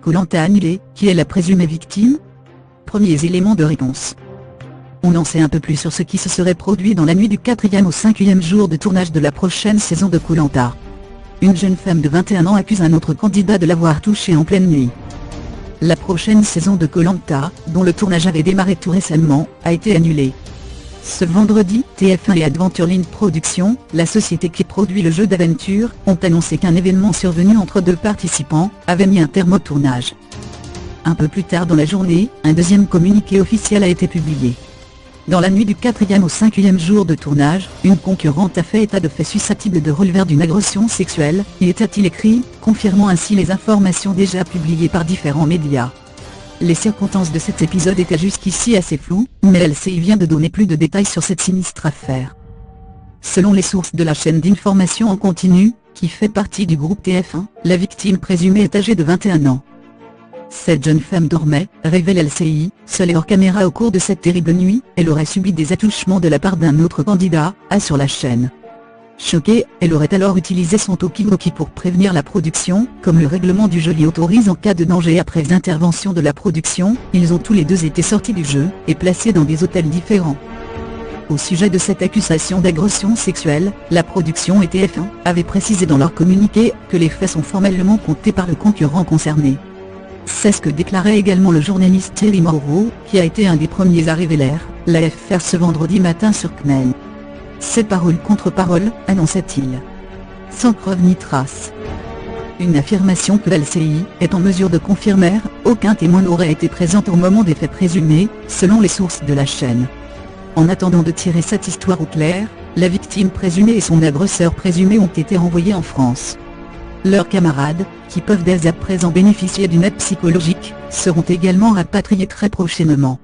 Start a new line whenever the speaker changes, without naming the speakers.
Koh-Lanta annulé, qui est la présumée victime? Premiers éléments de réponse. On en sait un peu plus sur ce qui se serait produit dans la nuit du 4e au 5e jour de tournage de la prochaine saison de Koh-Lanta. Une jeune femme de 21 ans accuse un autre candidat de l'avoir touchée en pleine nuit. La prochaine saison de Koh-Lanta, dont le tournage avait démarré tout récemment, a été annulée. Ce vendredi, TF1 et Adventureland Productions, la société qui produit le jeu d'aventure, ont annoncé qu'un événement survenu entre deux participants avait mis un terme au tournage. Un peu plus tard dans la journée, un deuxième communiqué officiel a été publié. Dans la nuit du 4e au 5e jour de tournage, une concurrente a fait état de faits susceptibles de relever d'une agression sexuelle, y était-il écrit, confirmant ainsi les informations déjà publiées par différents médias. Les circonstances de cet épisode étaient jusqu'ici assez floues, mais LCI vient de donner plus de détails sur cette sinistre affaire. Selon les sources de la chaîne d'information en continu, qui fait partie du groupe TF1, la victime présumée est âgée de 21 ans. Cette jeune femme dormait, révèle LCI, seule et hors caméra au cours de cette terrible nuit. Elle aurait subi des attouchements de la part d'un autre candidat, assure la chaîne. Choquée, elle aurait alors utilisé son talkie-walkie pour prévenir la production, comme le règlement du jeu l'y autorise en cas de danger. Après intervention de la production, ils ont tous les deux été sortis du jeu, et placés dans des hôtels différents. Au sujet de cette accusation d'agression sexuelle, la production et TF1 avaient précisé dans leur communiqué que les faits sont formellement comptés par le concurrent concerné. C'est ce que déclarait également le journaliste Thierry Moreau, qui a été un des premiers à révéler l'affaire ce vendredi matin sur CNeL. C'est parole contre parole, annonçait-il. Sans preuve ni trace. Une affirmation que LCI est en mesure de confirmer, aucun témoin n'aurait été présent au moment des faits présumés, selon les sources de la chaîne. En attendant de tirer cette histoire au clair, la victime présumée et son agresseur présumé ont été renvoyés en France. Leurs camarades, qui peuvent dès à présent bénéficier d'une aide psychologique, seront également rapatriés très prochainement.